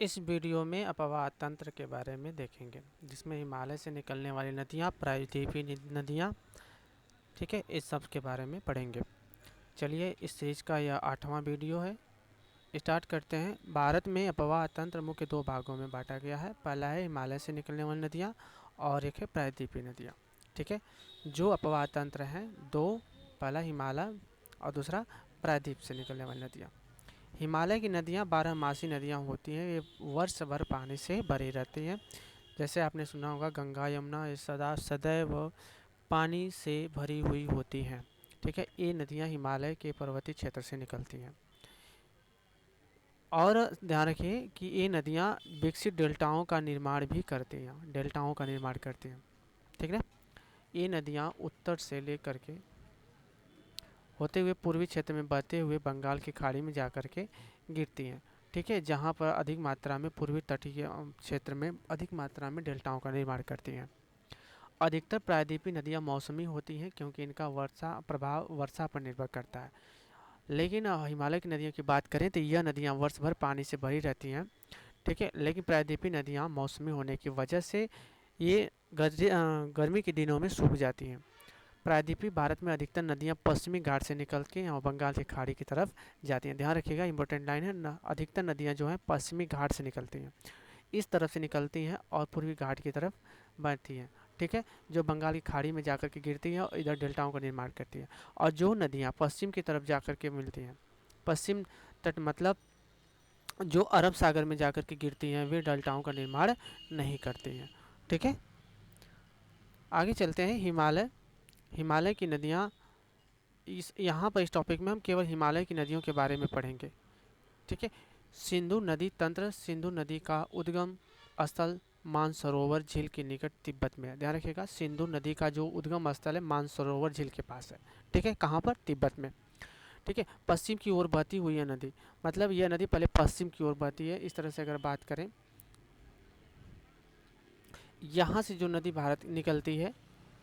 इस वीडियो में अपवाह तंत्र के बारे में देखेंगे, जिसमें हिमालय से निकलने वाली नदियाँ, प्रायद्वीपीय नदियाँ, ठीक है, इस सब के बारे में पढ़ेंगे। चलिए, इस सीरीज का यह 8वां वीडियो है। स्टार्ट करते हैं। भारत में अपवाह तंत्र मुख्य दो भागों में बांटा गया है। पहला है हिमालय से निकलने वाली नदियाँ और एक है प्रायद्वीपीय नदियाँ। ठीक है, जो अपवाह तंत्र हैं दो, पहला हिमालय और दूसरा प्रायद्वीप से निकलने वाली नदियाँ। हिमालय की नदियाँ 12मासी नदियाँ होती हैं। ये वर्ष भर पानी से भरी रहती हैं। जैसे आपने सुना होगा गंगा यमुना, ये सदैव पानी से भरी हुई होती हैं। ठीक है, ये नदियाँ हिमालय के पर्वतीय क्षेत्र से निकलती हैं। और ध्यान रखिए कि ये नदियाँ विकसित डेल्टाओं का निर्माण भी करती हैं, डेल्टाओं का निर्माण करती हैं। ठीक है, ये नदियाँ उत्तर से लेकर के होते हुए पूर्वी क्षेत्र में बहते हुए बंगाल की खाड़ी में जाकर के गिरती हैं। ठीक है, जहाँ पर अधिक मात्रा में पूर्वी तटीय क्षेत्र में अधिक मात्रा में डेल्टाओं का निर्माण करती हैं। अधिकतर प्रायद्वीपीय नदियाँ मौसमी होती हैं, क्योंकि इनका प्रभाव वर्षा पर निर्भर करता है। लेकिन हिमालय की नदियों की बात करें तो यह नदियाँ वर्ष भर पानी से भरी रहती हैं। ठीक है, लेकिन प्रायद्वीपीय नदियाँ मौसमी होने की वजह से ये गर्मी के दिनों में सूख जाती हैं। प्रायद्वीपीय भारत में अधिकतर नदियां पश्चिमी घाट से निकल के और बंगाल की खाड़ी की तरफ जाती हैं। ध्यान रखिएगा, इंपॉर्टेंट लाइन है ना, अधिकतर नदियां जो हैं पश्चिमी घाट से निकलती हैं, इस तरफ से निकलती हैं और पूर्वी घाट की तरफ बढ़ती हैं। ठीक है, जो बंगाल की खाड़ी में जाकर के गिरती हैं और इधर डेल्टाओं का निर्माण करती हैं। और जो नदियाँ पश्चिम की तरफ जाकर के मिलती हैं, पश्चिम तट मतलब जो अरब सागर में जाकर के गिरती हैं, वे डेल्टाओं का निर्माण नहीं करती हैं। ठीक है, आगे चलते हैं। हिमालय की नदियाँ, यहाँ पर इस टॉपिक में हम केवल हिमालय की नदियों के बारे में पढ़ेंगे। ठीक है, सिंधु नदी तंत्र। सिंधु नदी का उद्गम स्थल मानसरोवर झील के निकट तिब्बत में है। ध्यान रखिएगा, सिंधु नदी का जो उद्गम स्थल है मानसरोवर झील के पास है। ठीक है, कहाँ पर? तिब्बत में। ठीक है, पश्चिम की ओर बहती हुई यह नदी, मतलब यह नदी पहले पश्चिम की ओर बहती है। इस तरह से अगर बात करें, यहाँ से जो नदी भारत निकलती है,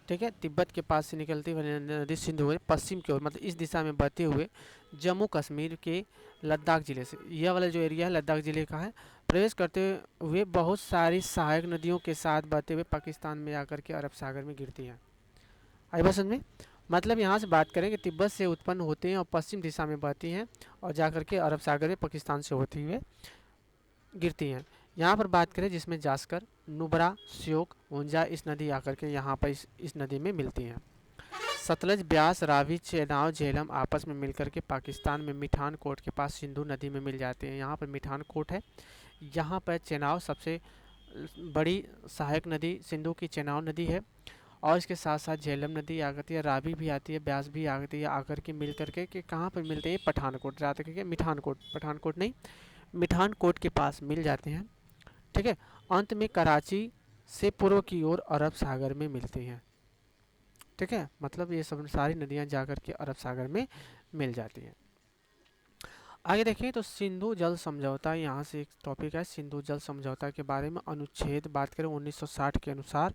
ठीक है, तिब्बत के पास से निकलती हुई नदी सिंधु पश्चिम की ओर, मतलब इस दिशा में बहते हुए जम्मू कश्मीर के लद्दाख ज़िले से, यह वाला जो एरिया है लद्दाख ज़िले का है, प्रवेश करते हुए बहुत सारी सहायक नदियों के साथ बहते हुए पाकिस्तान में आकर के अरब सागर में गिरती हैं। आई बात समझ में? मतलब यहाँ से बात करें कि तिब्बत से उत्पन्न होते हैं और पश्चिम दिशा में बहती हैं और जाकर के अरब सागर में पाकिस्तान से होती हुए गिरती हैं। यहाँ पर बात करें जिसमें जास्कर, नुब्रा, श्योक, ऊंजा इस नदी आकर के यहाँ पर इस नदी में मिलती हैं। सतलज, ब्यास, रावी, चेनाब, झेलम आपस में मिलकर के पाकिस्तान में मिठान कोट के पास सिंधु नदी में मिल जाते हैं। यहाँ पर मिठान कोट है। यहाँ पर चेनाब सबसे बड़ी सहायक नदी सिंधु की चेनाब नदी है, और इसके साथ साथ झेलम नदी आती है, रावी भी आती है, ब्यास भी आती है, आकर के मिल करके कि कहाँ पर मिलते हैं? पठानकोट, जाते करके मिठानकोट, पठानकोट नहीं, मिठानकोट के पास मिल जाते हैं। ठीक है, अंत में कराची से पूर्व की ओर अरब सागर में मिलती हैं। ठीक है, मतलब ये सब सारी नदियां जाकर के अरब सागर में मिल जाती हैं। आगे देखें तो सिंधु जल समझौता, यहाँ से एक टॉपिक है सिंधु जल समझौता के बारे में। अनुच्छेद बात करें 1960 के अनुसार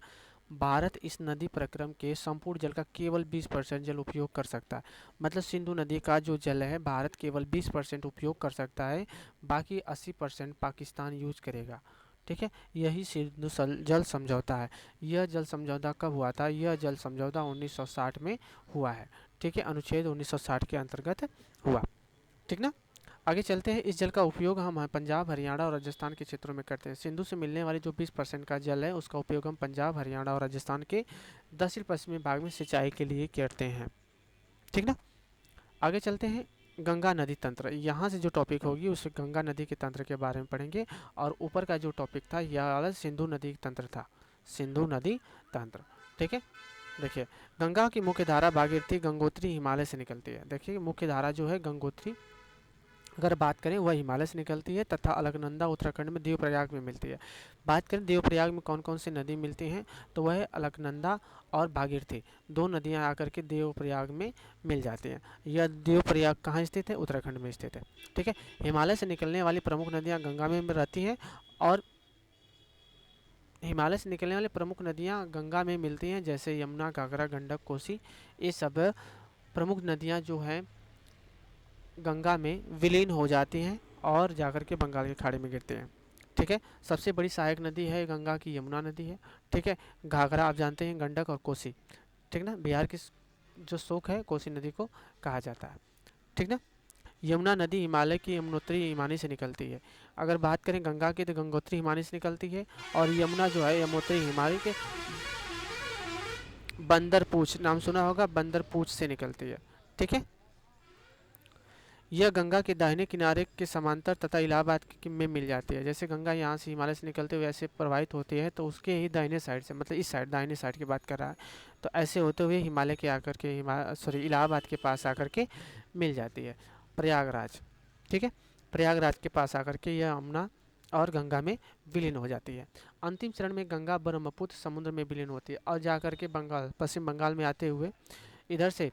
भारत इस नदी प्रक्रम के संपूर्ण जल का केवल 20% जल उपयोग कर सकता है। मतलब सिंधु नदी का जो जल है भारत केवल 20% उपयोग कर सकता है, बाकी 80% पाकिस्तान यूज करेगा। ठीक है, यही सिंधु जल समझौता है। यह जल समझौता कब हुआ था? यह जल समझौता 1960 में हुआ है। ठीक है, अनुच्छेद 1960 के अंतर्गत हुआ। ठीक ना, आगे चलते हैं। इस जल का उपयोग हम पंजाब, हरियाणा और राजस्थान के क्षेत्रों में करते हैं। सिंधु से मिलने वाली जो 20% का जल है उसका उपयोग हम पंजाब, हरियाणा और राजस्थान के दक्षिण पश्चिमी भाग में सिंचाई के लिए करते हैं। ठीक ना, आगे चलते हैं। गंगा नदी तंत्र, यहाँ से जो टॉपिक होगी उस गंगा नदी के तंत्र के बारे में पढ़ेंगे। और ऊपर का जो टॉपिक था यह वाला सिंधु नदी तंत्र था, सिंधु नदी तंत्र। ठीक है, देखिए गंगा की मुख्य धारा भागीरथी, गंगोत्री हिमालय से निकलती है। देखिए मुख्य धारा जो है गंगोत्री अगर बात करें वह हिमालय से निकलती है, तथा अलकनंदा उत्तराखंड में देवप्रयाग में मिलती है। बात करें देवप्रयाग में कौन कौन सी नदी मिलती हैं, तो वह अलकनंदा और भागीरथी, दो नदियां आकर के देवप्रयाग में मिल जाती हैं। यह देवप्रयाग कहाँ स्थित है? उत्तराखंड में स्थित है। ठीक है, हिमालय से निकलने वाली प्रमुख नदियाँ गंगा में रहती हैं, और हिमालय से निकलने वाली प्रमुख नदियाँ गंगा में मिलती हैं, जैसे यमुना, घाघरा, गंडक, कोसी। ये सब प्रमुख नदियाँ जो हैं गंगा में विलीन हो जाती हैं और जाकर के बंगाल की खाड़ी में गिरते हैं। ठीक है। सबसे बड़ी सहायक नदी है गंगा की यमुना नदी है, ठीक है। घाघरा आप जानते हैं, गंडक और कोसी, ठीक ना। बिहार की जो शोक है कोसी नदी को कहा जाता है, ठीक ना। यमुना नदी हिमालय की यमुनोत्री हिमानी से निकलती है। अगर बात करें गंगा की तो गंगोत्री हिमानी से निकलती है, और यमुना जो है यमुनोत्री हिमालय के बंदरपूछ, नाम सुना होगा, बंदरपूछ से निकलती है, ठीक है। यह गंगा के दाहिने किनारे के समांतर तथा इलाहाबाद में मिल जाती है। जैसे गंगा यहाँ से हिमालय से निकलते हुए ऐसे प्रवाहित होती है, तो उसके ही दाहिने साइड से, मतलब इस साइड दाहिने साइड की बात कर रहा है, तो ऐसे होते हुए हिमालय के आकर के इलाहाबाद के पास आकर के मिल जाती है, प्रयागराज, ठीक है। प्रयागराज के पास आकर के यह यमुना और गंगा में विलीन हो जाती है। अंतिम चरण में गंगा ब्रह्मपुत्र समुद्र में विलीन होती है और जाकर के बंगाल, पश्चिम बंगाल में आते हुए इधर से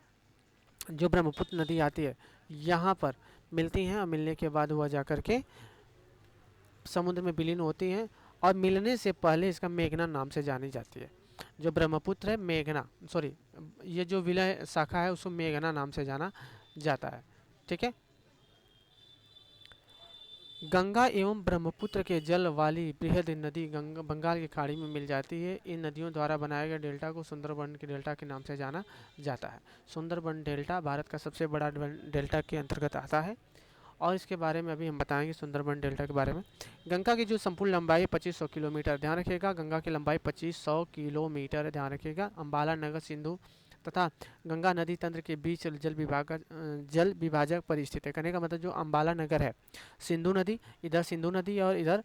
जो ब्रह्मपुत्र नदी आती है यहाँ पर मिलती हैं, और मिलने के बाद वह जाकर के समुद्र में विलीन होती हैं, और मिलने से पहले इसका मेघना नाम से जानी जाती है। जो ब्रह्मपुत्र है मेघना, सॉरी, ये जो विलय शाखा है उसको मेघना नाम से जाना जाता है, ठीक है। गंगा एवं ब्रह्मपुत्र के जल वाली बृहद नदी बंगाल की खाड़ी में मिल जाती है। इन नदियों द्वारा बनाए गए डेल्टा को सुंदरबन के डेल्टा के नाम से जाना जाता है। सुंदरबन डेल्टा भारत का सबसे बड़ा डेल्टा के अंतर्गत आता है, और इसके बारे में अभी हम बताएंगे सुंदरबन डेल्टा के बारे में। गंगा की जो संपूर्ण लंबाई 2500 किलोमीटर, ध्यान रखिएगा, गंगा की लंबाई 2500 किलोमीटर, ध्यान रखिएगा। अम्बाला नगर सिंधु तथा गंगा नदी तंत्र के बीच जल विभाजक पर स्थित है। कहने का मतलब जो अम्बाला नगर है, सिंधु नदी, इधर सिंधु नदी और इधर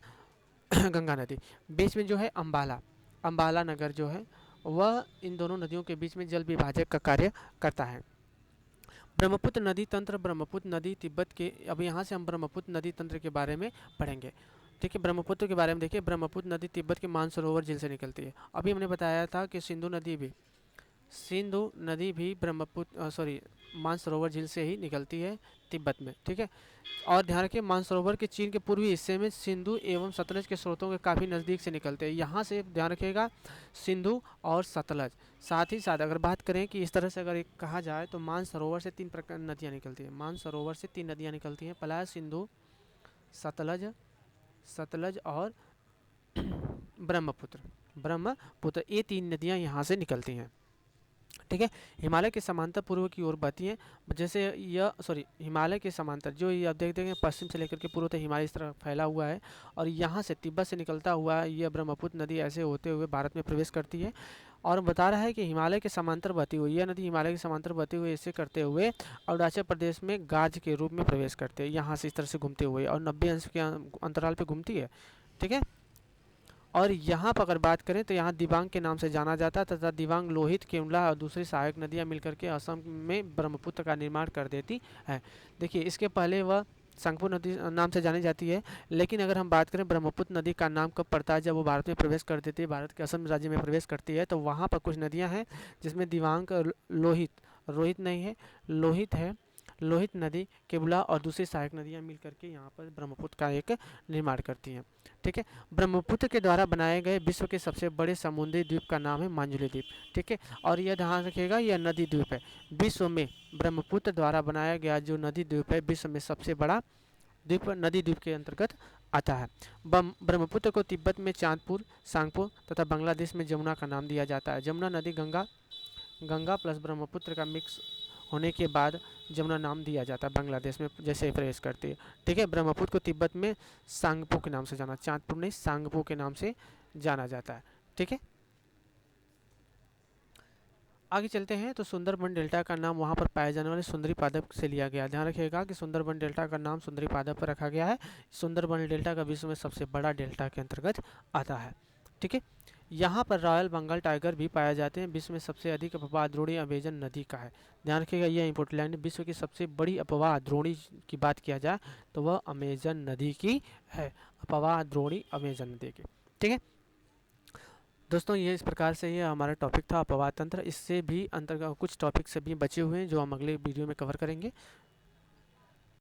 गंगा नदी, बीच में जो है अम्बाला नगर जो है वह इन दोनों नदियों के बीच में जल विभाजक का कार्य करता है। ब्रह्मपुत्र नदी तंत्र, ब्रह्मपुत्र नदी तिब्बत के, अब यहाँ से हम ब्रह्मपुत्र नदी तंत्र के बारे में पढ़ेंगे, ठीक है। ब्रह्मपुत्र के बारे में देखिए, ब्रह्मपुत्र नदी तिब्बत के मानसरोवर झील से निकलती है। अभी हमने बताया था कि सिंधु नदी भी ब्रह्मपुत्र मानसरोवर झील से ही निकलती है तिब्बत में, ठीक है। और ध्यान रखिए, मानसरोवर के चीन के पूर्वी हिस्से में सिंधु एवं सतलज के स्रोतों के काफ़ी नज़दीक से निकलते हैं। यहाँ से ध्यान रखिएगा, सिंधु और सतलज। साथ ही साथ अगर बात करें कि इस तरह से अगर एक कहा जाए तो मानसरोवर से 3 प्रकार नदियाँ निकलती हैं। मानसरोवर से 3 नदियाँ निकलती हैं, पलाय, सिंधु, सतलज और ब्रह्मपुत्र, ये 3 नदियाँ यहाँ से निकलती हैं, ठीक है। हिमालय के समांतर पूर्व की ओर बहती हैं। जैसे हिमालय के समांतर जो ये आप देखते हैं पश्चिम से लेकर के पूर्व तक हिमालय इस तरह फैला हुआ है, और यहाँ से तिब्बत से निकलता हुआ यह ब्रह्मपुत्र नदी ऐसे होते हुए भारत में प्रवेश करती है। और बता रहा है कि हिमालय के समांतर बहती हुई यह नदी हिमालय के समांतर बहती हुई ऐसे करते हुए अरुणाचल प्रदेश में गाज के रूप में प्रवेश करते हैं, यहाँ से इस तरह से घूमते हुए, और 90 अंश के अंतराल पर घूमती है, ठीक है। और यहाँ पर अगर बात करें तो यहाँ दिबांग के नाम से जाना जाता है, तथा दिबांग, लोहित, केमला और दूसरी सहायक नदियाँ मिलकर के असम में ब्रह्मपुत्र का निर्माण कर देती है। देखिए, इसके पहले वह संगपुर नदी नाम से जानी जाती है, लेकिन अगर हम बात करें ब्रह्मपुत्र नदी का नाम कब पड़ता है, जब वो भारत में प्रवेश कर देती है, भारत के असम राज्य में प्रवेश करती है, तो वहाँ पर कुछ नदियाँ हैं जिसमें दिबांग, लोहित है, लोहित नदी, केबुला और दूसरी सहायक नदियाँ मिल करके यहाँ पर ब्रह्मपुत्र का एक निर्माण करती हैं, ठीक है। ब्रह्मपुत्र के द्वारा बनाए गए विश्व के सबसे बड़े समुद्री द्वीप का नाम है मांजुली द्वीप, ठीक है। और यह ध्यान रखिएगा, यह नदी द्वीप है। विश्व में ब्रह्मपुत्र द्वारा बनाया गया जो नदी द्वीप है विश्व में सबसे बड़ा द्वीप नदी द्वीप के अंतर्गत आता है। ब्रह्मपुत्र को तिब्बत में चांदपुर, सांगपो तथा बांग्लादेश में जमुना का नाम दिया जाता है। जमुना नदी गंगा प्लस ब्रह्मपुत्र का मिक्स होने के बाद जमुना नाम दिया जाता है बांग्लादेश में जैसे ही प्रवेश करती है, ठीक है। ब्रह्मपुत्र को तिब्बत में सांगपो के नाम से जाना, चांदपुर नहीं सांगपो के नाम से जाना जाता है, ठीक है। आगे चलते हैं तो सुंदरबन डेल्टा का नाम वहाँ पर पाए जाने वाले सुंदरी पादप से लिया गया। ध्यान रखिएगा कि सुंदरबन डेल्टा का नाम सुंदरी पादप पर रखा गया है। सुंदरबन डेल्टा का विश्व में सबसे बड़ा डेल्टा के अंतर्गत आता है, ठीक है। यहाँ पर रॉयल बंगाल टाइगर भी पाए जाते हैं। विश्व में सबसे अधिक अपवाह द्रोणी अमेजन नदी का है। ध्यान रखिएगा, यह इंपॉर्टेंट लाइन, विश्व की सबसे बड़ी अपवाह द्रोणी की बात किया जाए तो वह अमेजन नदी की है, अपवाह द्रोणी अमेजन नदी की, ठीक है। दोस्तों, ये इस प्रकार से ये हमारा टॉपिक था अपवाह तंत्र। इससे भी अंतर्गत कुछ टॉपिक से भी बचे हुए हैं जो हम अगले वीडियो में कवर करेंगे।